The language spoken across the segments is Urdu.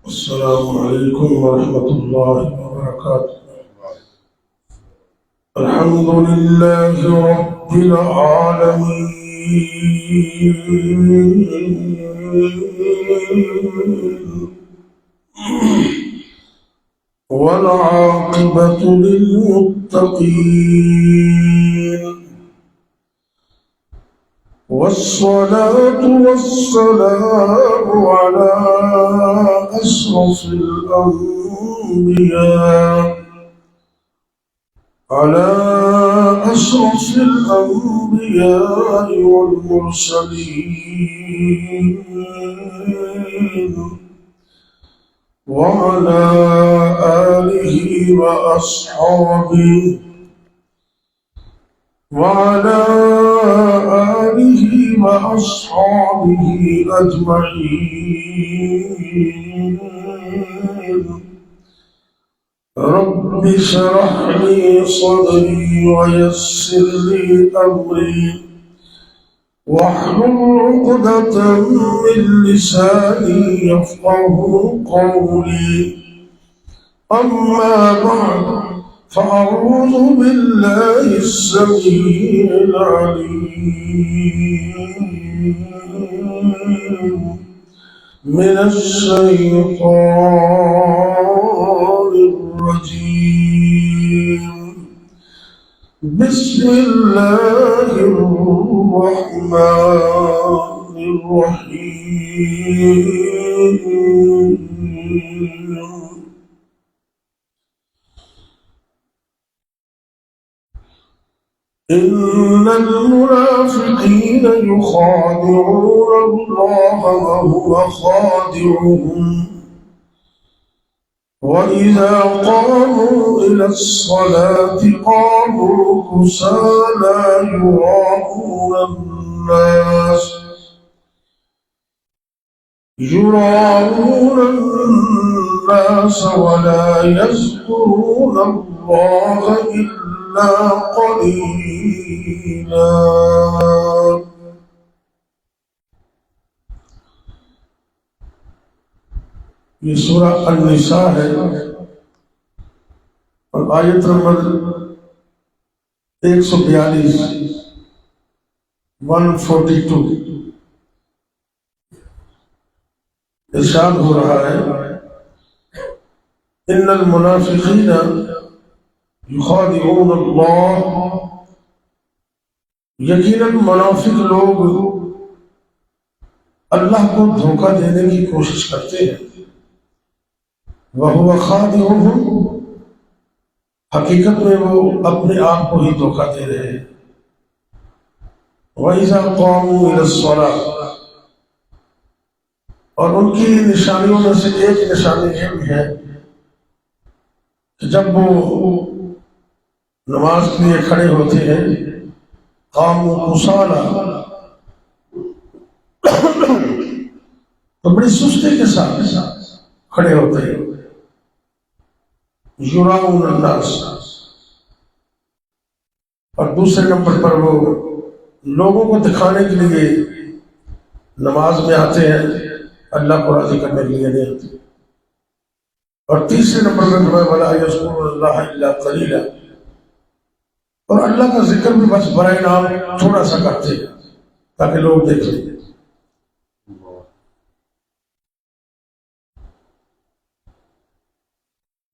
السلام عليكم ورحمة الله وبركاته. الحمد لله رب العالمين والعاقبة للمتقين والصلاة والسلام على أشرف الأنبياء والمرسلين وعلى آله وأصحابه أجمعين. رب اشرح لي صدري ويسر لي أمري واحلل عقدة من لساني يفقهوا قولي. أما بعد فأعوذ بالله السميع العليم من الشيطان الرجيم. بسم الله الرحمن الرحيم. إن المنافقين يخادعون الله وهو خادعهم وإذا قاموا إلى الصلاة قاموا كسالى يراءون الناس ولا يذكرون الله إلا قليلا. یہ سورہ النساء ہے اور آیت نمبر 142 ارشاد ہو رہا ہے ان المنافقین یخادعون اللہ، یقیناً منافق لوگ اللہ کو دھوکہ دینے کی کوشش کرتے ہیں، وَهُوَ خَادِعُهُمْ، حقیقت میں وہ اپنے آپ کو ہی دھوکہ دے رہے ہیں. وَإِذَا قَامُوا إِلَى الصَّلَاةِ، اور ان کی نشانیوں میں سے ایک نشانی یہ بھی ہے کہ جب وہ نماز کے لیے کھڑے ہوتے ہیں قاموا کسالى، تو بڑی سستی کے ساتھ کھڑے ہوتے ہیں. یراؤن الناس، اور دوسرے نمبر پر وہ لوگوں کو دکھانے کے لیے نماز میں آتے ہیں، اللہ کو راضی کرنے کے لیے نہیں آتے. اور تیسرے نمبر پر ولا یذکرون اللہ الا قلیلا، اور اللہ کا ذکر بھی بس برائے نام تھوڑا سا کرتے ہیں تاکہ لوگ دیکھیں.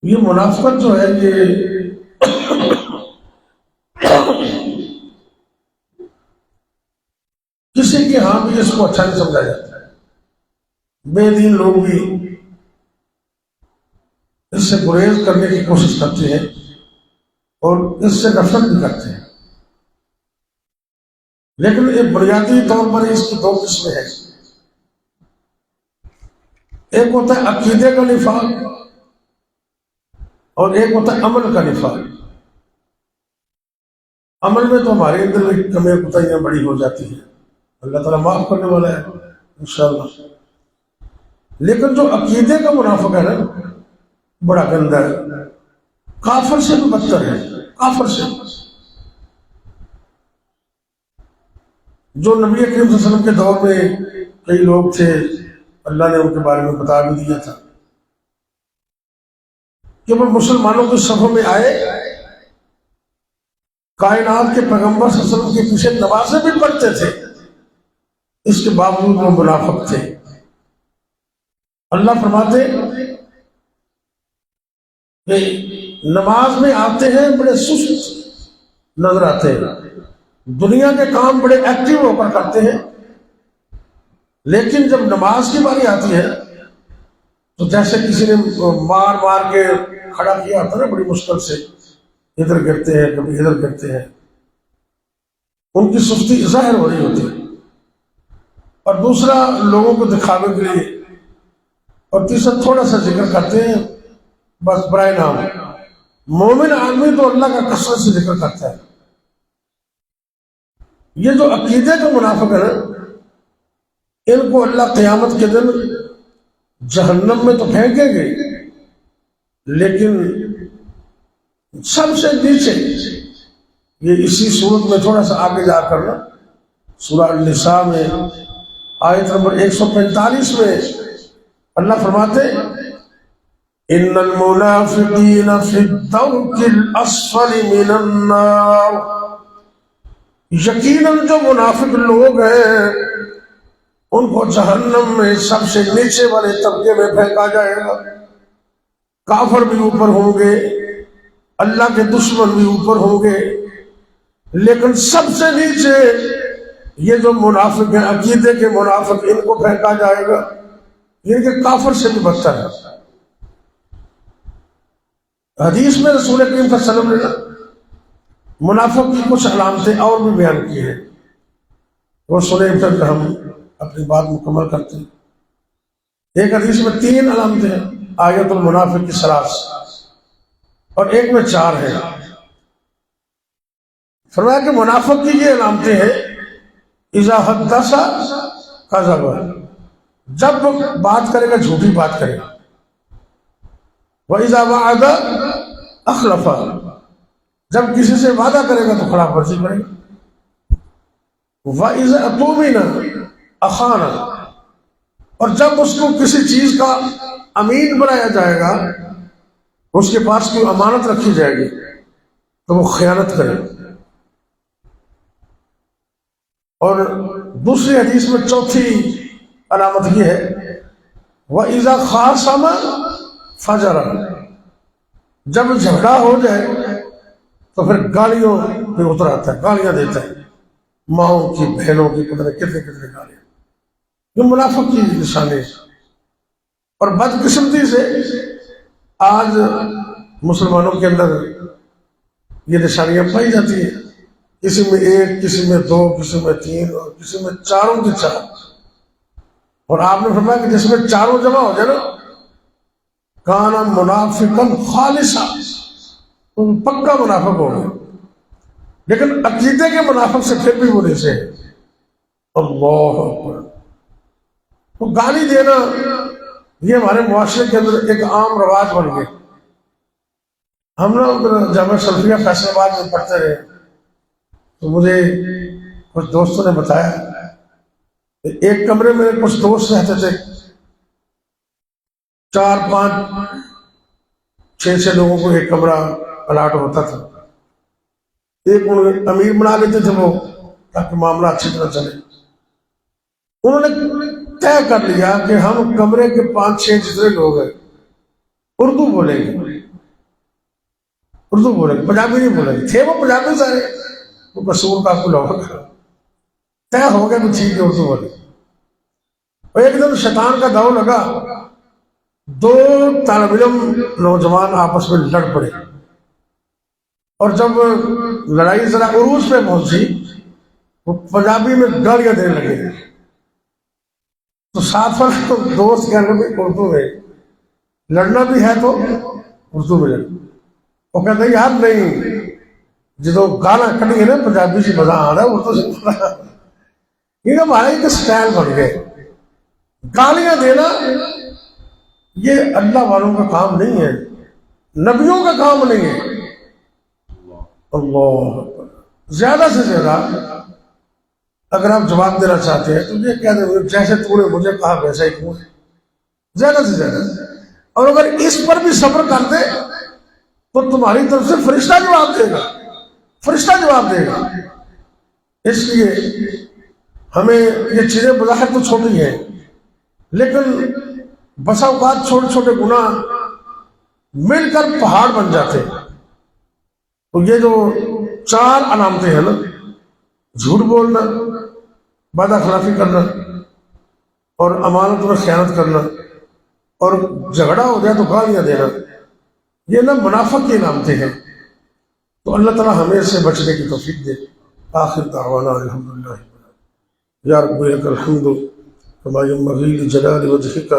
یہ منافقت جو ہے یہ کسی کے ہاں بھی اس کو اچھا نہیں سمجھا جاتا ہے. بے دین لوگ بھی اس سے گریز کرنے کی کوشش کرتے ہیں اور اس سے نفرت بھی کرتے ہیں. لیکن ایک بنیادی طور پر اس کی دو قسمیں ہیں. ایک ہوتا ہے عقیدے کا نفاق اور ایک ہوتا ہے عمل کا نفاق. عمل میں تو ہمارے اندر کمیاں کوتاہیاں بڑی ہو جاتی ہیں، اللہ تعالیٰ معاف کرنے والا ہے انشاءاللہ. لیکن جو عقیدے کا منافق ہے نا، بڑا گندا ہے، کافر سے بھی بدتر ہے. کافر سے جو نبی کریم صلی اللہ علیہ وسلم کے دور میں کئی لوگ تھے، اللہ نے ان کے بارے میں بتا بھی دیا تھا کہ وہ مسلمانوں کی صفوں میں آئے، کائنات کے پیغمبر صلی اللہ علیہ وسلم کے پیچھے نمازیں بھی پڑھتے تھے، اس کے باوجود وہ منافق تھے۔ اللہ فرماتے کہ نماز میں آتے ہیں بڑے سست نظر آتے ہیں، دنیا کے کام بڑے ایکٹیو ہو کر کرتے ہیں، لیکن جب نماز کی باری آتی ہے تو جیسے کسی نے مار مار کے کھڑا کیا ہوتا ہے نا، بڑی مشکل سے ادھر گرتے ہیں کبھی ادھر گرتے ہیں، ان کی سستی ظاہر ہو رہی ہوتی ہے۔ اور دوسرا لوگوں کو دکھاوے کے لیے، اور تیسرا تھوڑا سا ذکر کرتے ہیں بس برائے نام۔ مومن آدمی تو اللہ کا کثرت سے ذکر کرتا ہے۔ یہ جو عقیدے کا منافق ہے نا، ان کو اللہ قیامت کے دن جہنم میں تو پھینکیں گے، لیکن سب سے نیچے، یہ اسی صورت میں تھوڑا سا آگے جا کر نا، سورہ النساء میں آیت نمبر 145 میں اللہ فرماتے ان المنافقین فی الدرک الاسفل من النار، یقیناً جو منافق لوگ ہیں ان کو جہنم میں سب سے نیچے والے طبقے میں پھینکا جائے گا۔ کافر بھی اوپر ہوں گے، اللہ کے دشمن بھی اوپر ہوں گے، لیکن سب سے نیچے یہ جو منافق ہیں، عقیدے کے منافق، ان کو پھینکا جائے گا، یہ کہ کافر سے بھی بدتر ہے۔ حدیث میں رسول کریم صلی اللہ علیہ وسلم نے منافق کی کچھ علامتیں اور بھی بیان کی ہیں، وہ سنیں پھر ہم اپنی بات مکمل کرتے ہیں۔ ایک حدیث میں 3 علامتیں ہیں، آیت المنافق کی ثلاث، اور ایک میں 4 ہیں۔ فرمایا کہ منافق کی یہ علامتیں ہیں، اذا حدث کذب، جب بات کرے گا جھوٹی بات کرے گا، وَإِذَا وَعَدَ أَخْلَفَ، جب کسی سے وعدہ کرے گا تو خلاف ورزی کرے گا، وَإِذَا اؤْتُمِنَ أَخَانَ، اور جب اس کو کسی چیز کا امین بنایا جائے گا، اس کے پاس کوئی امانت رکھی جائے گی تو وہ خیانت کرے گا۔ اور دوسری حدیث میں چوتھی علامت یہ ہے وَإِذَا خَاصَمَ فَجَرَ، جب جھگڑا ہو جائے تو پھر گالیوں پہ اتر آتا ہے، گالیاں دیتا ہے، ماؤں کی، بہنوں کی، پتہ نہیں کتنے کتنے گالیاں۔ یہ منافق کی نشانی ہے۔ اور بدقسمتی سے آج مسلمانوں کے اندر یہ نشانیاں پائی جاتی ہیں، کسی میں 1، کسی میں 2، کسی میں 3، اور کسی میں 4 کی 4۔ اور آپ نے فرمایا کہ جس میں 4 جمع ہو جائے نا، کانا منافقا خالصا، پکا منافق ہو گئے۔ لیکن عقیدے کے منافق سے پھر بھی وہ نیچے ہے۔ اللہ اکبر۔ تو گالی دینا یہ ہمارے معاشرے کے اندر ایک عام رواج بن گیا۔ ہم نا جامعہ سلفیہ فیصل آباد میں پڑھتے رہے، تو مجھے کچھ دوستوں نے بتایا ایک کمرے میں کچھ دوست رہتے تھے، 4، 5، 6 لوگوں کو ایک کمرہ الاٹ ہوتا تھا۔ ایک امیر بنا لیتے تھے وہ تاکہ معاملہ اچھی طرح چلے۔ انہوں نے طے کر لیا کہ ہم کمرے کے 5، 6 جتنے لوگ ہیں اردو بولیں گے، اردو بولیں گے، پنجابی نہیں بولیں گے۔ تھے وہ پنجابی سارے، وہ قصور کا کل ہوگا، طے ہو گیا کہ ٹھیک ہے اردو بولیں۔ اور ایک دن شیطان کا داؤ لگا، 2 طالب علم نوجوان آپس میں لڑ پڑے، اور جب لڑائی ذرا عروج پہ پہنچی وہ پنجابی میں گالیاں دینے لگے، تو ساتھ وقت دوست کہنے لگے اردو میں لڑنا بھی ہے تو اردو میں لڑنا۔ وہ کہتے ہیں یار نہیں، جدو گانا کٹی ہے نا پنجابی سے مزہ آ رہا ہے، اردو سے مزہ آ رہا ہے۔ یہ ہمارا ایک سٹائل بن گئے۔ گالیاں دینا یہ اللہ والوں کا کام نہیں ہے، نبیوں کا کام نہیں ہے۔ اللہ زیادہ سے زیادہ اگر آپ جواب دینا چاہتے ہیں تو یہ کہہ دیں جیسے تو نے مجھے کہا ویسا ہی کیوں ہے، زیادہ سے زیادہ۔ اور اگر اس پر بھی صبر کر دے تو تمہاری طرف سے فرشتہ جواب دے گا، فرشتہ جواب دے گا۔ اس لیے ہمیں یہ چیزیں بظاہر تو چھوٹی ہیں، لیکن بسا اوقات چھوٹے چھوٹے گناہ مل کر پہاڑ بن جاتے ہیں۔ تو یہ جو 4 علامتیں ہیں نا، جھوٹ بولنا، وعدہ خلافی کرنا، اور امانت میں خیانت کرنا، اور جھگڑا ہو جائے تو گالیاں دینا، یہ نا منافق کی علامتیں ہیں۔ تو اللہ تعالیٰ ہمیں اس سے بچنے کی توفیق دے۔ آخر دعوانا الحمدللہ یا رب لک الحمد کما ينبغي لجلال وجهك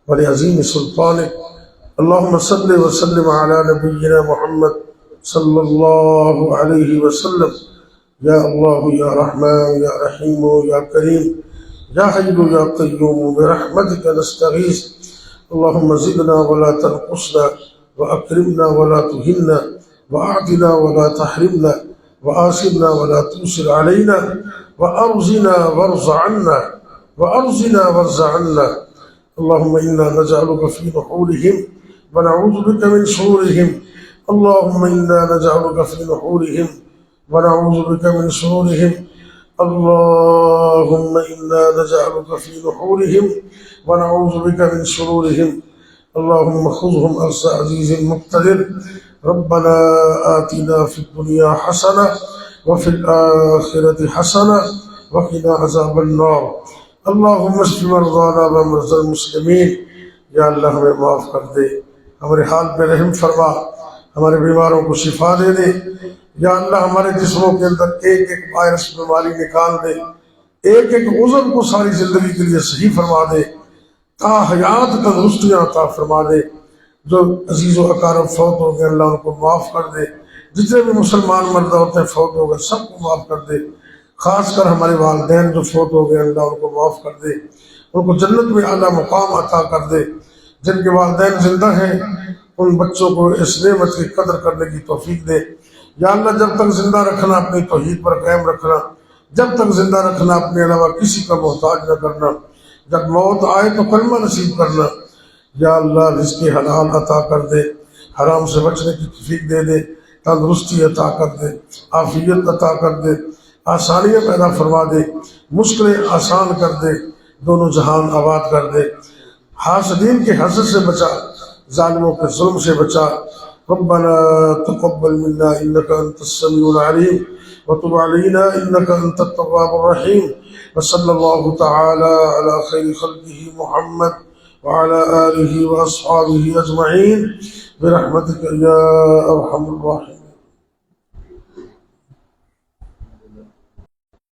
ولعظیم سلطانک۔ اللهم صل وسلم على نبينا محمد صلی اللہ علیہ وسلم۔ یا اللہ یا رحمان یا رحیم یا کریم یا حی یا قیوم برحمتک نستغیث۔ اللهم زدنا ولا تنقصنا واکرمنا ولا تهنا واعطنا ولا تحرمنا وآثرنا ولا تؤثر علينا وأرزنا وارض عنا وأرزنا وارض عنا۔ اللهم إنا نجعلك في نحورهم ونعوذ بك من شرورهم۔ اللهم إنا نجعلك في نحورهم ونعوذ بك من شرورهم۔ اللهم إنا نجعلك في نحورهم ونعوذ بك من شرورهم۔ اللهم خذهم أخذ عزيز مقتدر۔ ربنا آتنا في الدنيا حسنة وفي الآخرة حسنة وقنا عذاب النار۔ اللهم اشف مرضانا ومرضى المسلمين۔ یا اللہ ہمیں معاف کر دے، ہمارے حال پہ رحم فرما، ہمارے بیماروں کو شفا دے دے۔ یا اللہ ہمارے جسموں کے اندر ایک ایک وائرس بیماری نکال دے، ایک ایک عذر کو ساری زندگی کے لیے صحیح فرما دے، تا حیات تندرستیاں عطا فرما دے۔ جو عزیز و اقارب فوت ہو گئے اللہ ان کو معاف کر دے، جتنے بھی مسلمان مرد عورتیں فوت ہو گئے سب کو معاف کر دے، خاص کر ہمارے والدین جو فوت ہو گئے اللہ ان کو معاف کر دے، ان کو جنت میں اعلیٰ مقام عطا کر دے۔ جن کے والدین زندہ ہیں ان بچوں کو اس نعمت کی قدر کرنے کی توفیق دے۔ یا اللہ جب تک زندہ رکھنا اپنی توحید پر قائم رکھنا، جب تک زندہ رکھنا اپنے علاوہ کسی کا محتاج نہ کرنا، جب موت آئے تو کلمہ نصیب کرنا۔ یا اللہ رزق حلال عطا کر دے، حرام سے بچنے کی توفیق دے دے، تندرستی عطا کر دے، عافیت عطا کر دے، آسانیاں پیدا فرما دے، مشکلیں آسان کر دے، دونوں جہان آباد کر دے۔ حاسدین کے حسد سے بچا، ظالموں کے ظلم سے بچا۔ ربنا تقبل منا انك انت السميع العليم وتب علينا انك انت التواب الرحيم۔ وصلى الله تعالى على خير خلقه محمد وعلى آله وأصحابه أجمعين برحمتك يا أرحم الراحمين۔